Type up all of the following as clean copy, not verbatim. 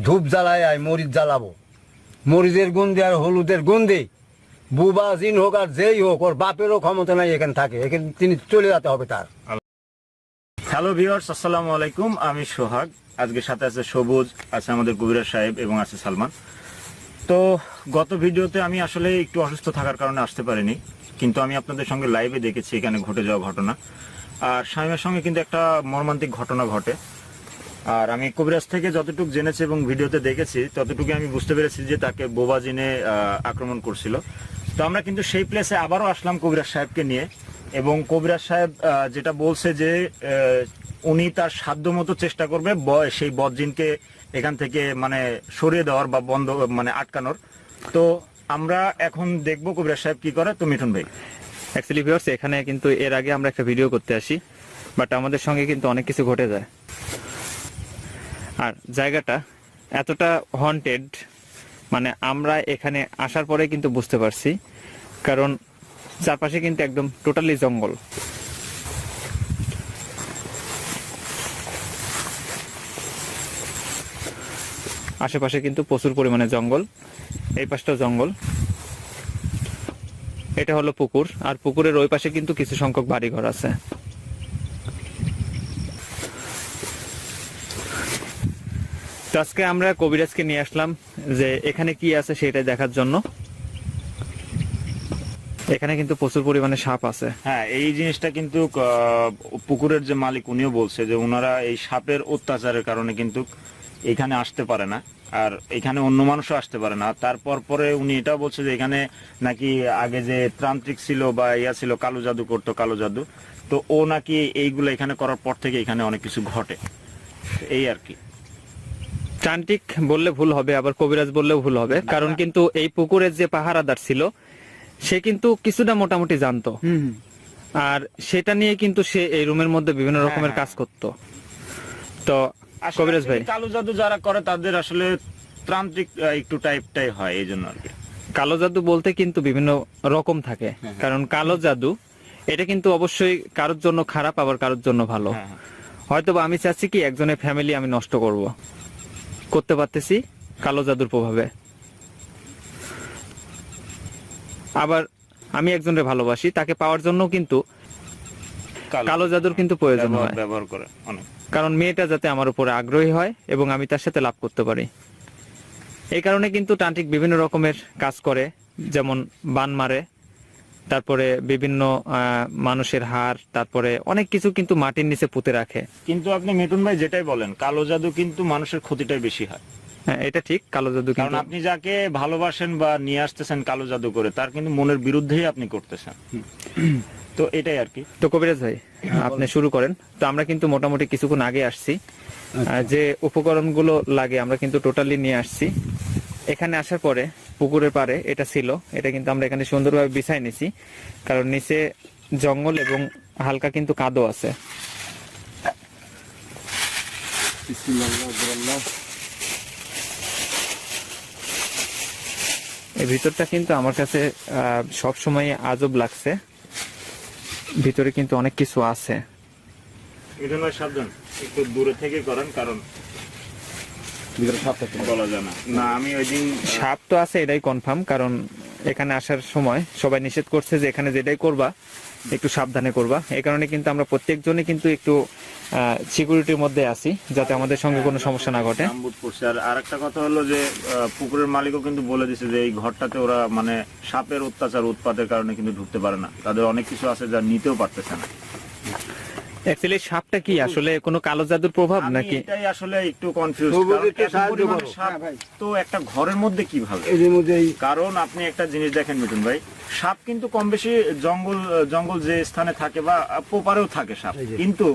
ধূপ জ্বালায় আয় মরিচ জ্বালাবো, মরিচের গন্ধে আর হলুদের গন্ধে বুবা জিন হোক আর যেই হোক ওর বাপেরও ক্ষমতা নাই এখানে থাকে, এখানে তিনি চলে যেতে হবে তার। হ্যালো ভিউয়ার্স, আসসালামু আলাইকুম। আমি সোহাগ, আজকে সাথে আছে সবুজ, আছে আমাদের কবিরাজ সাহেব এবং আছে সালমান। তো গত ভিডিওতে আমি আসলে একটু অসুস্থ থাকার কারণে আসতে পারিনি, কিন্তু আমি আপনাদের সঙ্গে লাইভে দেখেছি এখানে ঘটে যাওয়া ঘটনা। আর শামীমের সঙ্গে কিন্তু একটা মর্মান্তিক ঘটনা ঘটে। আর আমি কবিরাজ থেকে যতটুকু জেনেছি এবং ভিডিওতে দেখেছি ততটুকু আমি বুঝতে পেরেছি যে তাকে বোবা জিনে আক্রমণ করছিল। তো আমরা কিন্তু সেই প্লেসে আবারও আসলাম কবিরাজ সাহেবকে নিয়ে, এবং কবিরাজ সাহেব যেটা বলছে যে উনি তার সাধ্য মতো চেষ্টা করবে সেই বদজিনকে এখান থেকে মানে সরিয়ে দেওয়ার বা বন্ধ মানে আটকানোর। তো আমরা এখন দেখবো কবিরাজ সাহেব কি করে। তো মিঠুন ভাই, অ্যাকচুয়ালি ভিউয়ার্স, এখানে কিন্তু এর আগে আমরা একটা ভিডিও করতে আসি, বাট আমাদের সঙ্গে কিন্তু অনেক কিছু ঘটে যায়। আর জায়গাটা এতটা হন্টেড, মানে আমরা এখানে আসার পরে কিন্তু বুঝতে পারছি, কারণ চারপাশে কিন্তু একদম টোটালি জঙ্গল। আশেপাশে কিন্তু প্রচুর পরিমাণে জঙ্গল, এই পাশটাও জঙ্গল। এটা হলো পুকুর, আর পুকুরের ওই পাশে কিন্তু কিছু সংখ্যক বাড়িঘর আছে। তো আজকে আমরা কবিরাজকে নিয়ে আসলাম যে এখানে কি আছে সেটা দেখার জন্য। এখানে কিন্তু প্রচুর পরিমাণে সাপ আছে। হ্যাঁ, এই জিনিসটা কিন্তু পুকুরের যে মালিক উনিও বলছে যে ওনারা এই সাপের অত্যাচারের কারণে কিন্তু এখানে আসতে পারে না, আর এখানে অন্য মানুষও আসতে পারে না। তারপর পরে উনি এটাও বলছে যে এখানে নাকি আগে যে তান্ত্রিক ছিল বা ইয়া ছিল, কালো জাদু করতো, কালো জাদু, তো ও নাকি এইগুলো এখানে করার পর থেকে এখানে অনেক কিছু ঘটে, এই আর কি। তান্ত্রিক বললে ভুল হবে, আবার কবিরাজ বললেও ভুল হবে, কারণ কিন্তু এই পুকুরের যে পাহারাদার ছিল সে কিন্তু কিছুটা মোটামুটি জানতো, আর সেটা নিয়ে কিন্তু সে এই রুমের মধ্যে বিভিন্ন রকমের কাজ করতো। তো কবিরাজ ভাই, কালো জাদু যারা করে তাদের আসলে তান্ত্রিক একটু টাইপটাই হয়, এই জন্য আর কি। কালো জাদু বলতে কিন্তু বিভিন্ন রকম থাকে, কারণ কালো জাদু এটা কিন্তু অবশ্যই কারোর জন্য খারাপ, আবার কারোর জন্য ভালো। হয়তো বা আমি চাচ্ছি কি একজনের ফ্যামিলি আমি নষ্ট করতে পারতেছি কালো জাদুর প্রভাবে, আবার আমি একজনের ভালোবাসি, তাকে পাওয়ার জন্য কিন্তু কালো জাদুর কিন্তু প্রয়োজন হয়, ব্যবহার করে অনেক। কারণ মেয়েটা যাতে আমার উপরে আগ্রহী হয় এবং আমি তার সাথে লাভ করতে পারি। এই কারণে কিন্তু তান্ত্রিক বিভিন্ন রকমের কাজ করে, যেমন বান মারে, তারপরে বিভিন্ন মানুষের হাড়, তারপরে অনেক কিছু কিন্তু মাটির নিচে পুঁতে রাখে। কিন্তু আপনি মিঠুন ভাই যেটাই বলেন, কালো জাদু কিন্তু মানুষের ক্ষতিটাই বেশি হয়। হ্যাঁ, এটা ঠিক, কালো জাদু কারণ কিন্তু আপনি যাকে ভালোবাসেন বা নিয়ে আসতেছেন কালো জাদু করে, তার কিন্তু মনের বিরুদ্ধেই আপনি করতেছেন। তো এটাই আর কি। তো কবিরাজ ভাই, আপনি শুরু করেন। তো আমরা কিন্তু মোটামুটি কিছুক্ষণ আগে আসছি, যে উপকরণগুলো লাগে আমরা কিন্তু টোটালি নিয়ে আসছি। এখানে আসার পরে পুকুরের পাড়ে এটা ছিল, এটা কিন্তু আমরা এখানে সুন্দরভাবে বিছাই নিছি, কারণ নিচে জঙ্গল এবং হালকা কিন্তু কাদো আছে। এই ভিতরটা কিন্তু আমার কাছে সব সময় আজব লাগছে, ভিতরে কিন্তু অনেক কিছু আছে। মিঠুন ভাই সাবধান, একটু দূরে থেকে করেন, কারণ ভিতরে সাপ থাকতে বলা যায় না। না, আমি ওই দিন সাপ তো আছে এটাই কনফার্ম, কারণ এখানে আসার সময় সবাই নিষেধ করছে যে এখানে যেটাই করবা একটু সাবধানে করবা। এই কারণে কিন্তু আমরা প্রত্যেকজনই কিন্তু একটু সিকিউরিটির মধ্যে আছি, যাতে আমাদের সঙ্গে কোনো সমস্যা না ঘটে। আর একটা কথা হলো যে পুকুরের মালিকও কিন্তু বলে দিছে যে এই ঘরটাতে ওরা মানে সাপের অত্যাচার উৎপাতের কারণে কিন্তু ঢুকতে পারে না, তাদের অনেক কিছু আছে যা নিতেও পারতেছে না। অ্যাকচুয়ালি সাপটা কি আসলে কোনো কালো জাদুর প্রভাব নাকি? এটাই আসলে একটু কনফিউজ। সাপ তো একটা ঘরের মধ্যে কিভাবে? কারণ আপনি একটা জিনিস দেখেন মিঠুন ভাই, সাপ কিন্তু কম বেশি জঙ্গল যে স্থানে থাকে বা পোপারেও থাকে সাপ, কিন্তু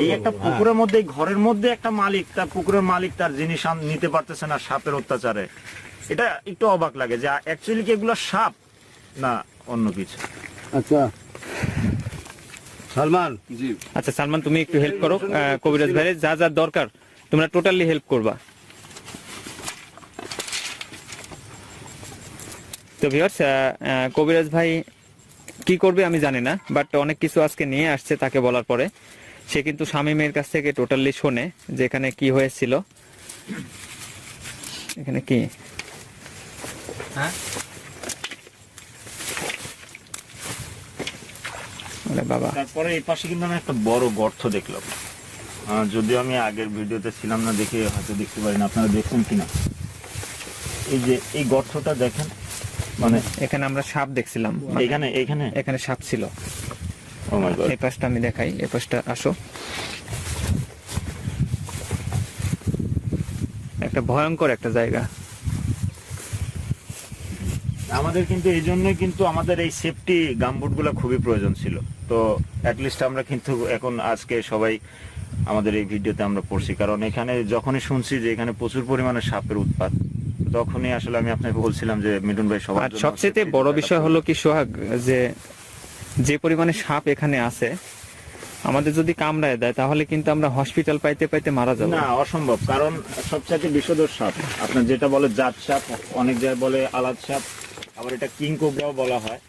এই একটা পুকুরের মধ্যে, ঘরের মধ্যে একটা মালিক, তার পুকুরের মালিক তার জিনিস নিতে পারতেছে না সাপের অত্যাচারে। এটা একটু অবাক লাগে যে অ্যাকচুয়ালি কি এগুলো সাপ না অন্য কিছু। আচ্ছা সালমান, জি আচ্ছা সালমান, তুমি একটু হেল্প করো কবিরাজ ভাই, যা যা দরকার তোমরা টোটালি হেল্প করবা। তো ভিউয়ার্স, কবিরাজ ভাই কি করবে আমি জানি না, বাট অনেক কিছু আজকে নিয়ে আসছে তাকে বলার পরে। সে কিন্তু শামীমের কাছ থেকে টোটালি শোনে যে এখানে কি হয়েছিল। এখানে কি? হ্যাঁ আরে বাবা, তারপরে এই পাশে কিন্তু আমি একটা বড় গর্ত দেখলাম। যদিও আমি আগের ভিডিওতে ছিলাম না দেখে হয়তো দেখতে পারি না, আপনারা দেখছেন কিনা। এই যে এই গর্তটা দেখেন, মানে এখানে আমরা সাপ দেখছিলাম। এখানে এখানে এখানে সাপ ছিল। Oh my God। এই পাশটা আমি দেখাই, এই পাশটা আসো। একটা ভয়ঙ্কর একটা জায়গা। আমাদের কিন্তু এই জন্যই কিন্তু আমাদের এই সেফটি গামবুট গুলো খুবই প্রয়োজন ছিল। তো অ্যাটলিস্ট আমরা কিন্তু এখন আজকে সবাই আমাদের এই ভিডিওতে আমরা পড়ছি, কারণ এখানে যখনই শুনছি যে এখানে প্রচুর পরিমাণে সাপের উৎপাত, তখনই আসলে আমি আপনাকে বলছিলাম যে মিঠুন ভাই সবার আর জন্য সবচেয়ে safety বড় জায়গাটা বিষয় হলো কি সোহাগ, যে পরিমাণে সাপ এখানে আছে, আমাদের যদি কামড়ায় দেয় তাহলে কিন্তু আমরা হসপিটাল পাইতে পাইতে মারা যাবো। না, অসম্ভব। কারণ সবচাইতে বিষধর সাপ আপনার যেটা বলে জাত সাপ, অনেক জায়গায় বলে আলাদ সাপ, আবার এটা কিং কোবরাও বলা হয়,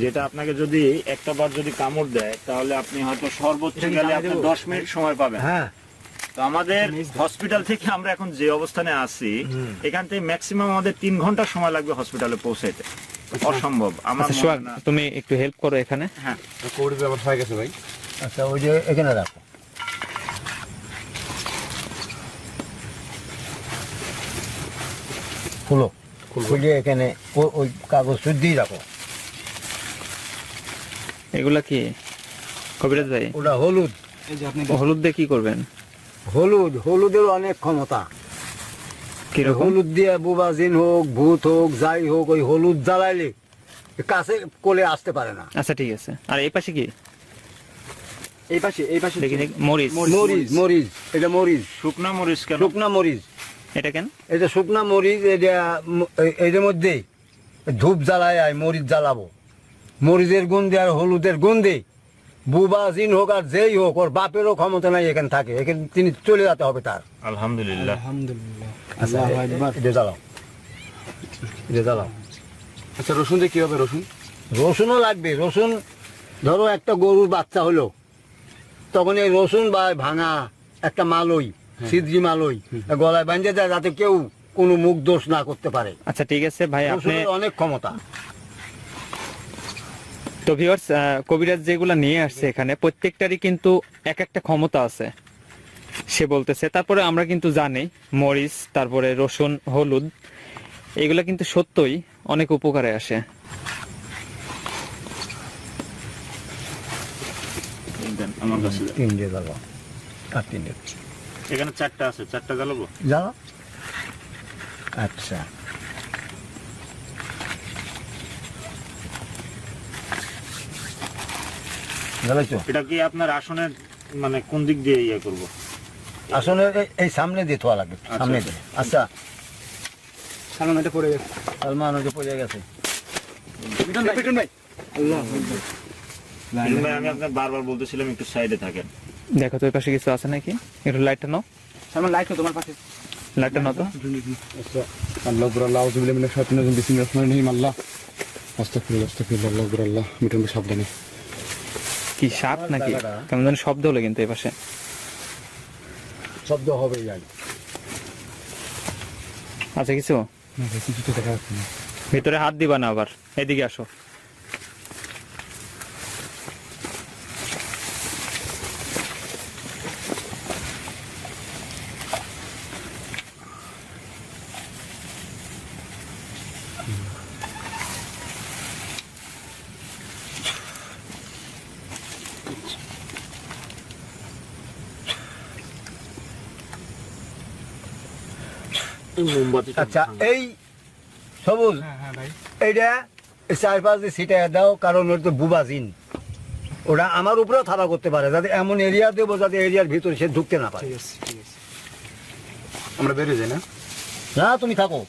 যেটা আপনাকে যদি একটা বার যদি কামড় দেয় তাহলে আপনি হয়তো সর্বোচ্চ গেলে আপনি 10 মিনিট সময় পাবেন। হ্যাঁ তো আমাদের হসপিটাল থেকে আমরা এখন যে অবস্থানে আছি, এখান থেকে ম্যাক্সিমাম আমাদের 3 ঘন্টা সময় লাগবে হসপিটালে পৌঁছাইতে। অসম্ভব। আমার আচ্ছা মনে সোহাগ, হয় না। তুমি একটু হেল্প করো এখানে। হ্যাঁ, কৌড়ি ব্যবহার হয়ে গেছে ভাই। আচ্ছা ওই যে এখানে রাখো। খুলো, খুলে এখানে ওই কাগজ শুদ্ধি রাখো। এগুলা কি কবিরাজ ভাই? ওটা হলুদ। এই যে আপনি হলুদ দিয়ে কি করবেন? হলুদের অনেক ক্ষমতা। কিরকম? হলুদ দিয়ে বুবাজিন হোক, ভূত হোক, যাই হোক, ওই হলুদ জ্বালাইলে কাছে কোলে আসতে পারে না। আচ্ছা ঠিক আছে। আর এই পাশে কি? এই পাশে দেখি দেখি, মরিচ। মরিচ, এটা মরিচ, শুকনা মরিচ কেন? শুকনা মরিচ, এটা কেন? এটা শুকনা মরিচ। এটার মধ্যে ধূপ জ্বালায় আয়, মরিচ জ্বালাবো। মরিচের গন্ধে আর হলুদের গন্ধে বুবা জিন হোক আর যেই হোক, ওর বাপেরও ক্ষমতা নাই এখানে থাকে, এখানে তিনি চলে যেতে হবে তার। আলহামদুলিল্লাহ। আলহামদুলিল্লাহ। আচ্ছা, আল্লাহু আকবার। এটা জ্বালাও, এটা জ্বালাও। আচ্ছা রসুন দিয়ে কি হবে? রসুন রসুনও লাগবে। রসুন ধরো একটা গরুর বাচ্চা হলো, তখন এই রসুন বা ভাঙা একটা মালই, সিদ্রি মালই গলায় বাঁধে যায়, যাতে কেউ কোনো মুখ দোষ না করতে পারে। আচ্ছা ঠিক আছে ভাই, আপনি রসুনের অনেক ক্ষমতা। তো ভিউয়ার্স, কবিরাজ যেগুলা নিয়ে আসছে এখানে প্রত্যেকটারই কিন্তু এক একটা ক্ষমতা আছে সে বলতেছে। তারপরে আমরা কিন্তু জানি মরিচ, তারপরে রসুন, হলুদ, এগুলা কিন্তু সত্যই অনেক উপকারে আসে। দেন আমার কাছে দেন। তিনটে জ্বালাও, আর তিনটে এখানে 4টা আছে, 4টা জ্বালাবো। জ্বালাও। আচ্ছা, জ্বালাইছো? এটা কি আপনার আসনের মানে কোন দিক দিয়ে ইয়ে করব? আসলে এই সামনে দিয়ে থোয়া লাগবে, সামনে আচ্ছা। দিয়ে। আচ্ছা, সালমান এটা পড়ে গেছে। সালমান ওকে পড়ে গেছে। মিঠুন ভাই। আল্লাহ মিঠুন ভাই, আমি আপনাকে বারবার বলতেছিলাম একটু সাইডে থাকেন। দেখো তো ওই পাশে কিছু আছে নাকি, একটু লাইটটা নাও, সালমান লাইট তো তোমার পাশে। লাইটটা নাও তো। আচ্ছা আল্লাহ আকবার, আল্লাহ আউযু বিল্লাহি মিনাশ শাইতানির রাজিম, বিসমিল্লাহির রহমানির রহিম। আল্লাহ আস্তাগফিরুল্লাহ, আস্তাগফিরুল্লাহ, আল্লাহু আকবার। আল্লাহ মিঠুন ভাই সাবধানে। কি সাপ নাকি? কেমন যেন শব্দ হলো কিন্তু এই পাশে। শব্দ হবে যাই। আচ্ছা কিছু না ভাই, কিছু তো দেখা যাচ্ছে না। ভিতরে হাত দিবা না, আবার এদিকে আসো। মোমবাতি। আচ্ছা, এই সবুজ, হ্যাঁ ভাই। এইটা চারপাশ দিয়ে ছিটে দাও, কারণ ওর তো বুবা জিন, ওরা আমার উপরেও থাবা করতে পারে, যাতে এমন এরিয়া দেবো যাতে এরিয়ার ভিতরে সে ঢুকতে না পারে। ঠিক আছে, ঠিক আছে। আমরা বেরিয়ে যাই না? না, তুমি থাকো।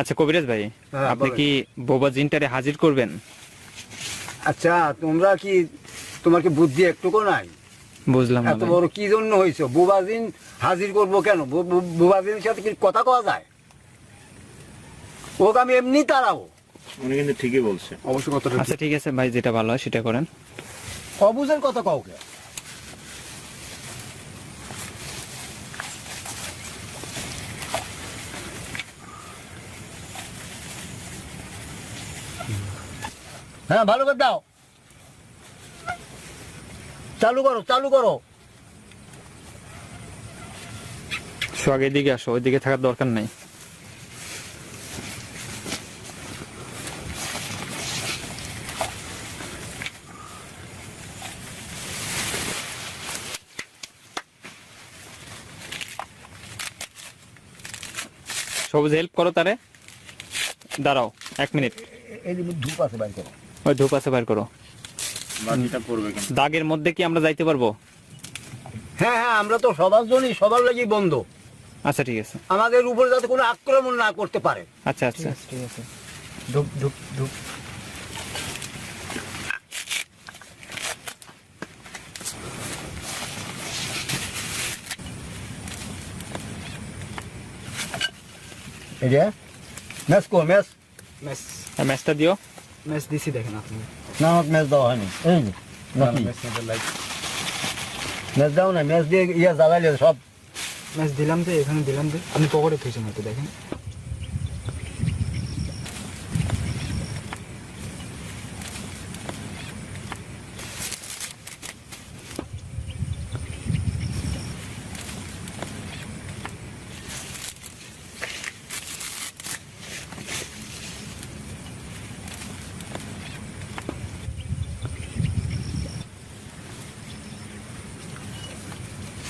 আচ্ছা কবিরাজ ভাই, হ্যাঁ, আপনি বলেন। কি বোবা জিনটারে হাজির করবেন? আচ্ছা, তোমরা কি, তোমার কি বুদ্ধি একটুকু নাই? বুঝলাম না এত ভাই। বড় কি জন্য হয়েছে? বুবাজিন হাজির করবো কেন? বুবাজিনের সাথে কি কথা কওয়া যায়? ওকে আমি এমনি তাড়াবো। উনি কিন্তু ঠিকই বলছে। অবশ্যই কথাটা আচ্ছা ঠিক আছে ভাই, যেটা ভালো হয় সেটা করেন। অবুঝের কথা কাউকে। হ্যাঁ ভালো করে দাও, চালু করো চালু করো। সোহাগ এদিকে আসো, ওইদিকে থাকার দরকার নাই। সবুজ হেল্প করো তারে, দাঁড়াও 1 মিনিট। এই যে ধূপ আছে বাইর করো। ওই ধূপ আছে বাইর করো। বাকিটা পড়বে কিন্তু। দাগের মধ্যে কি আমরা যাইতে পারবো? হ্যাঁ হ্যাঁ, আমরা তো সবার জন্যই, সবার লাগি বন্ধ, আচ্ছা ঠিক আছে। আমাদের উপরে যাতে কোনো আক্রমণ না করতে পারে। আচ্ছা আচ্ছা ঠিক আছে। ধূপ ধূপ ধূপ। এই যে ম্যাচ কো ম্যাচ, ম্যাচ ম্যাচটা দিও। ম্যাচ দিছি দেখেন আপনি। না আমাকে ম্যাচ দেওয়া হয়নি। এই যে নাকি ম্যাচ মধ্যে লাইট ম্যাচ দাও না, ম্যাচ দিয়ে ইয়া জ্বালাইলে সব। ম্যাচ দিলাম যে এখানে দিলাম যে আপনি পকেটে থুইছেন হয়তো দেখেন।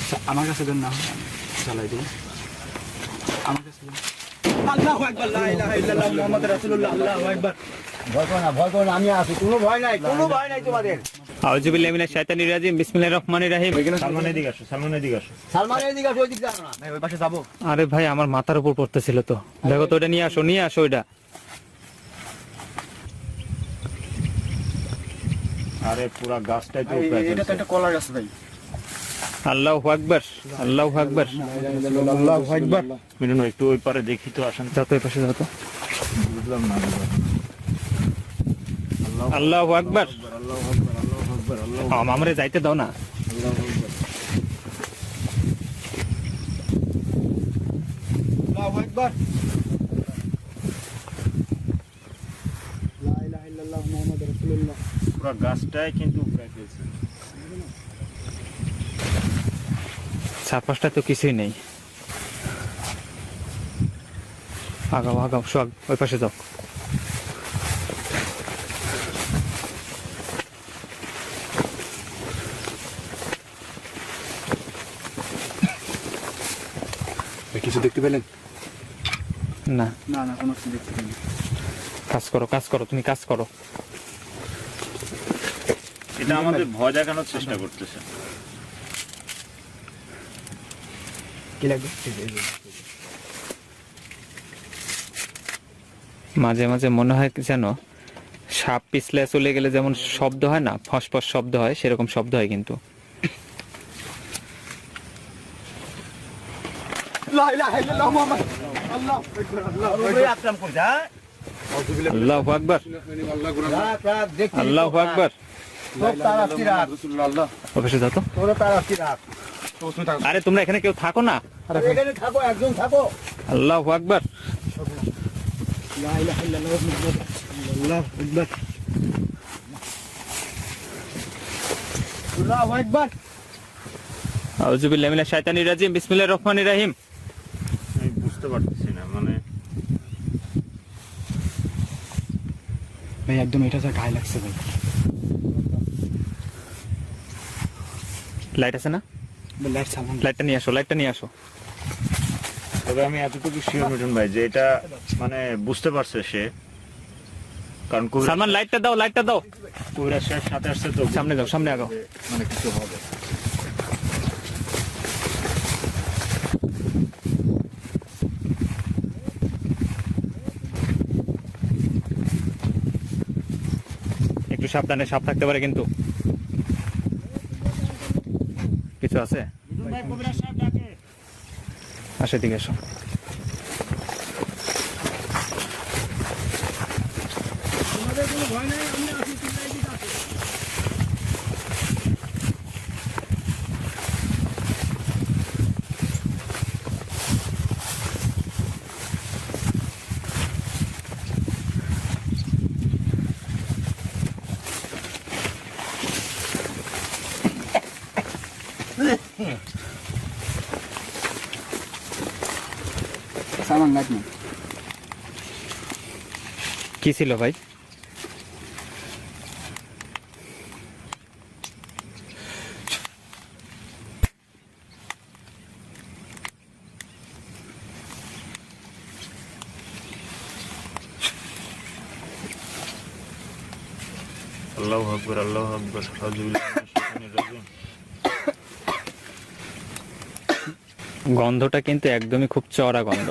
আচ্ছা, আমার কাছে দেন না হয় আমি চালাই দিই। আমার কাছে দেন। আল্লাহু আকবার, লা ইলাহা ইল্লাল্লাহ মুহাম্মাদুর রাসূলুল্লাহ, আল্লাহু আকবার। ভয় করো না, ভয় করো না, আমি আছি, কোনো ভয় নাই, কোনো ভয় নাই তোমাদের। আউযু বিল্লাহি মিনাশ শাইতানির রাজিম, বিসমিল্লাহির রহমানির রহিম। সালমান এদিকে আসো, সালমান এদিকে আসো। সালমান এদিকে আসো, ওইদিকে যাও না। ভাই ওই পাশে যাবো। আরে ভাই আমার মাথার উপর পড়তেছিল তো, দেখো তো ওটা নিয়ে আসো, নিয়ে আসো ওইটা। আরে পুরা গাছটাই তো ভাই, উপরে এটা তো ফেলছে। একটা কলার গাছ ভাই। আল্লাহু আকবার, আল্লাহু আকবার। আল্লাহু আকবার। মিলন ভাই, একটু ওই পারে দেখি তো, আসেন। যাও তো, এই পাশে যাও তো। বুঝলাম না। আল্লাহু আকবার। আল্লাহু আকবার, আল্লাহু আকবার, আল্লাহু আমারে যাইতে দাও না। আল্লাহু আকবার। লা ইলাহা ইল্লাল্লাহ মুহাম্মাদুর রাসূলুল্লাহ। পুরা গাছটাই কিন্তু উপরে ফেলছে। চারপাশটা তো কিছুই নেই। আগাও আগাও, সোহাগ ওই পাশে যাও। ভাই কিছু দেখতে পেলেন? না, না না, কোনো কিছু দেখতে পাইনি। কাজ করো কাজ করো, তুমি কাজ করো। এটা আমাদের ভয় দেখানোর চেষ্টা করতেছে। কি লাগবে? মাঝে মাঝে মনে হয় কি যেন সাপ পিছলে চলে গেলে যেমন শব্দ হয় না, ফসফস শব্দ হয়, সেরকম শব্দ হয় কিন্তু। লা ইলাহা ইল্লাল্লাহ মুহাম্মাদ। আল্লাহু আকবার, আল্লাহু ওই আক্রমণ করছে, হ্যাঁ? আল্লাহু আকবার, রাখ, রাখ, দেখছি। আল্লাহু আকবার। সব তার আসছি রাখ, রাসূলুল্লাহ। ওই পাশে যাও তো। তোরা তার আসছি রাখ। আরে তোমরা এখানে কেউ থাকো না। এখানে থাকো, একজন থাকো। আল্লাহু আকবার। লা ইলাহা ইল্লাল্লাহ মুহাম্মাদুর রাসূলুল্লাহ। আল্লাহু আকবার। আল্লাহু আকবার। আউযু বিল্লাহি মিনাশ শাইতানির রাজিম, বিসমিল্লাহির রহমানির রহিম। আমি বুঝতে পারতেছি না, মানে ভাই একদম এটা যা গায়ে লাগছে ভাই। লাইট আছে না? লাইট সামন। লাইটটা নিয়ে আসো, লাইটটা নিয়ে আসো। তবে আমি এতটুকু শিওর মিঠুন ভাই যে এটা মানে বুঝতে পারছে সে, কারণ সালমান লাইটটা দাও, লাইটটা দাও। কবিরাজ সাহেব সাথে আসছে তো। সামনে যাও, সামনে আগাও। মানে কিছু হবে। একটু সাবধানে, সাপ থাকতে পারে কিন্তু। কিছু আছে? মিঠুন ভাই, কবিরাজ সাহেব ডাকে। আসো, এদিকে এসো। সামান নাকি কি ছিল ভাই? আল্লাহু আকবার, আল্লাহু আকবার, আউযুবিল্লাহি মিনাশ শাইতানির রাজিম। গন্ধটা কিন্তু একদমই খুব চড়া গন্ধ।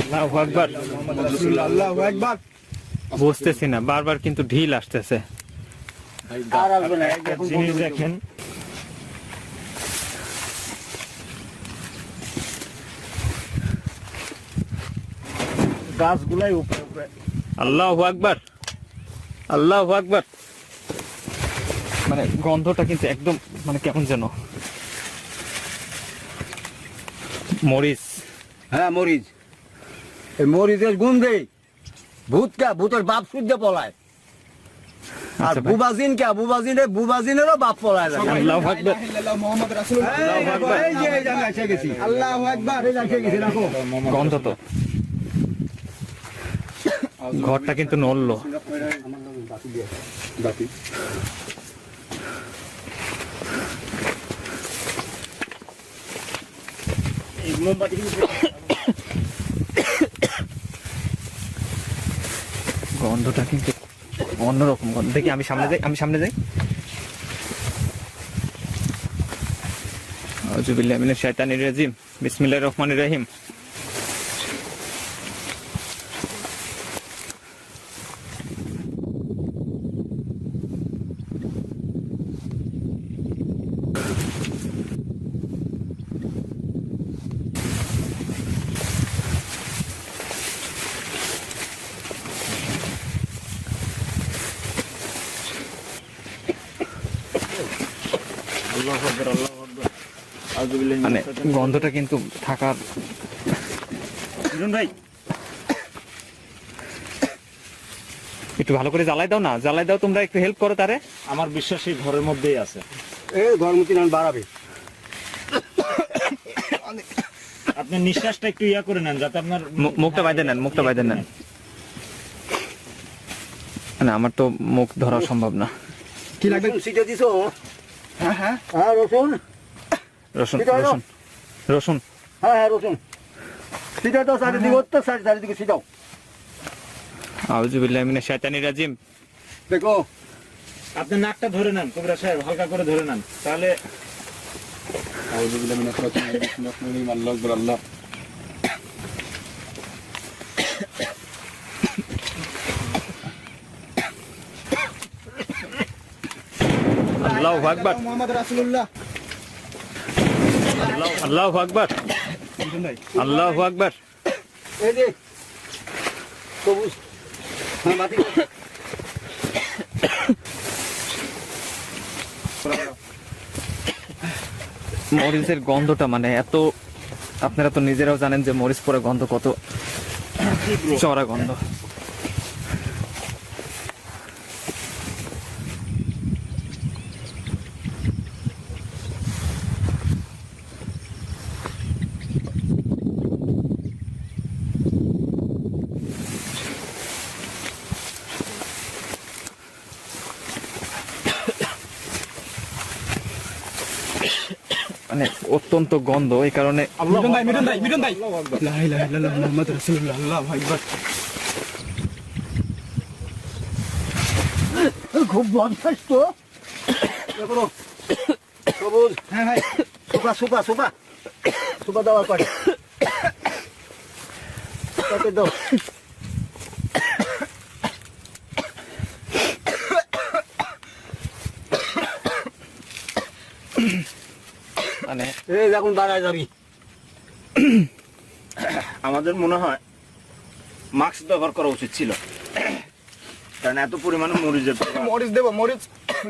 আল্লাহু আকবার। আল্লাহু আকবার বুঝতেছি না, বারবার কিন্তু ঢিল আসতেছে। আর আসবে না একটা জিনিস দেখেন, গাছগুলাই উপরে উপরে। আল্লাহু আকবার, আল্লাহু আকবার। মানে গন্ধটা কিন্তু একদম মানে কেমন যেন মরিচ। হ্যাঁ মরিচ, এই মরিচের গন্ধে ভূতের বাপ শুদ্ধ পলায়। আর আচ্ছা ভাই। বুবাজিনেরও বাপ পলায় যায়। আল্লাহু আকবার। মুহাম্মদ রাসূলুল্লাহ এই যে এই জায়গায় এসে গেছি। আল্লাহু আকবার এই জায়গায় এসে গেছি, রাখো। গন্ধ তো ঘরটা কিন্তু নড়লো। বাতি এই মোমবাতি কিন্তু গন্ধটা কিন্তু অন্যরকম গন্ধ। দেখি আমি সামনে যাই, আমি সামনে যাই। আউযুবিল্লাহি মিনাশ শাইতানির রাজিম। বিসমিল্লাহির রহমানির রহিম। আল্লাহু আকবার, আল্লাহু আকবার, আউযুবিল্লাহি মানে মিনাশ শাইতানির গন্ধটা কিন্তু থাকার। রাজিম। ভাই একটু ভালো করে জ্বালাই দাও না, জ্বালাই দাও, তোমরা একটু হেল্প করো তারে। আমার বিশ্বাস এই ঘরের মধ্যেই আছে। এই গরমতি নান বাড়াবে। আপনি নিঃশ্বাসটা একটু ইয়া করে নেন যাতে আপনার মুখটা বাইরে নেন, মুখটা বাইরে নেন। না আমার তো মুখ ধরা সম্ভব না। কি লাগবে সিটে দিছো? হ্যাঁ হ্যাঁ হ্যাঁ রসুন, রসুন, ঠিক আছে। রসুন, রসুন। হ্যাঁ হ্যাঁ রসুন। সিটে তো চারিদিকে তো চারিদিকে সিটাও। আউযুবিল্লাহি মিনাশ শাইতানির রাজিম। দেখো আপনি নাকটা ধরে নেন কবিরা সাহেব, হালকা করে ধরে নেন, তাহলে আউযুবিল্লাহি মিনাশ শাইতানির রাজিম। আল্লাহু আকবার, আল্লাহ আল্লাহু আকবার, মুহাম্মদ রাসূলুল্লাহ আল্লাহু আকবার, আল্লাহু আকবার। এই যে সবুজ, হ্যাঁ বাতি মরিচের গন্ধটা মানে এত, আপনারা তো নিজেরাও জানেন যে মরিচ পরে গন্ধ কত চড়া গন্ধ। মানে অত্যন্ত গন্ধ, এই কারণে মিটন ভাই লা ইলাহা ইল্লাল্লাহ মুহাম্মদ রাসূলুল্লাহ আল্লাহু আকবার খুব বদমাস তো। দেখো সবুজ, হ্যাঁ ভাই সুপা দেওয়ার পারে তাকে দাও। মানে এই এখন বাড়ায় যাবি। আমাদের মনে হয় মাস্ক ব্যবহার করা উচিত ছিল, কারণ এত পরিমাণে মরিচের প্রভাব। মরিচ দেব মরিচ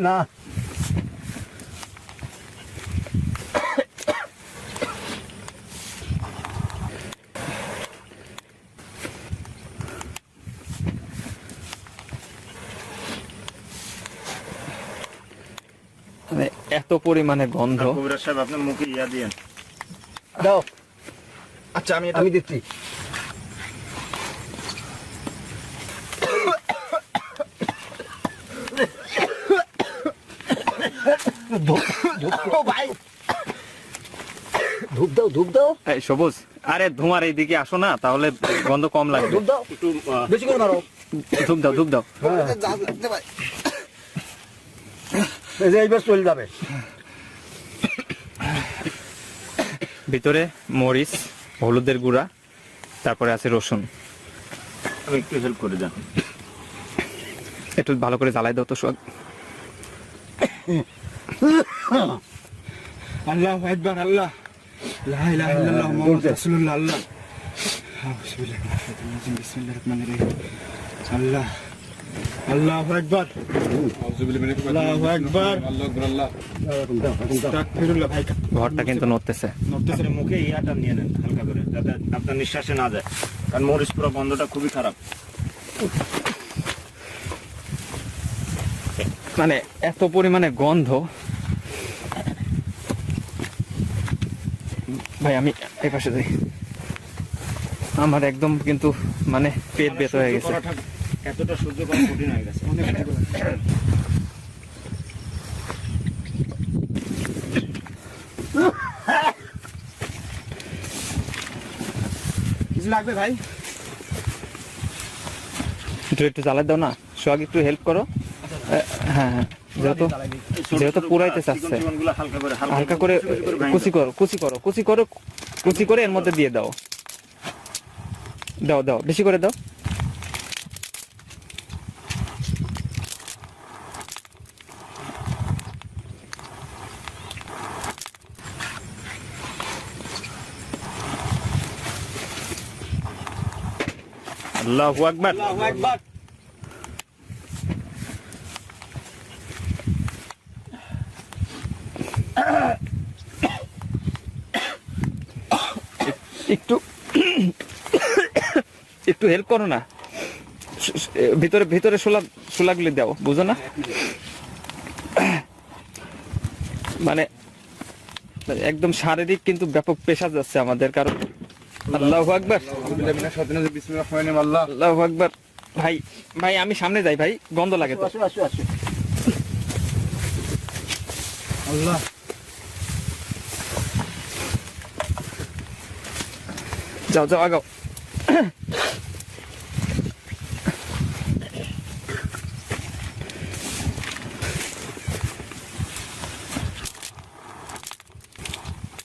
না পরিমাণে গন্ধ। কবিরাজ সাহেব আপনি মুখে ইয়া দিয়েন। দাও, আচ্ছা আমি আমি দিচ্ছি। ভাই ধূপ দাও, ধূপ দাও, এই সবুজ, আরে ধোঁয়ার এইদিকে আসো না, তাহলে গন্ধ কম লাগবে। ধূপ দাও, একটু বেশি করে মারো। ধূপ দাও, ধূপ দাও। এই যে এইবার চলে যাবে। ভিতরে মরিচ, হলুদের গুঁড়া, তারপরে আছে রসুন। আমি একটু হেল্প করে দেন। একটু ভালো করে জ্বালাই দাও তো সোহাগ। আল্লাহু আকবার, আল্লাহ লা ইলাহা ইল্লাল্লাহ মুহাম্মাদুর রাসূলুল্লাহ। আল্লাহ বিসমিল্লাহির রহমানির রহিম। আল্লাহ, আল্লাহু আকবার, আল্লাহু আকবার, আস্তাগফিরুল্লাহ। ভাই ঘরটা কিন্তু নড়তেছে। নড়তেছে, মুখে ইয়াটা নিয়ে নেন হালকা করে, যাতে আপনার নিঃশ্বাসে না যায়, কারণ মরিচ পুরো গন্ধটা খুবই খারাপ। মানে এত পরিমাণে গন্ধ ভাই, আমি এই পাশে যাই। আমার একদম কিন্তু মানে পেট ব্যথা হয়ে গেছে। এতটা সহ্য করা কঠিন হয়ে গেছে। কিছু লাগবে ভাই? একটু জ্বালাই দাও না সোহাগ, একটু হেল্প করো। হ্যাঁ হ্যাঁ, যেহেতু পুরাইতে চাচ্ছে, হালকা করে হালকা করে কুচি করো, কুচি করো, কুচি করো, কুচি করে এর মধ্যে দিয়ে দাও। দাও দাও, বেশি করে দাও। আল্লাহু আকবার। আল্লাহু আকবার। একটু একটু হেল্প করো না, ভিতরে ভিতরে শোলাগুলি দাও, বুঝো না? মানে একদম শারীরিক কিন্তু ব্যাপক পেশা যাচ্ছে আমাদের, কারণ আল্লাহু আকবার, আল্লাহু আকবার। ভাই ভাই আমি সামনে যাই ভাই, গন্ধ লাগে তো। আসো, আসো, আসো। আল্লাহ, যাও যাও, আগাও।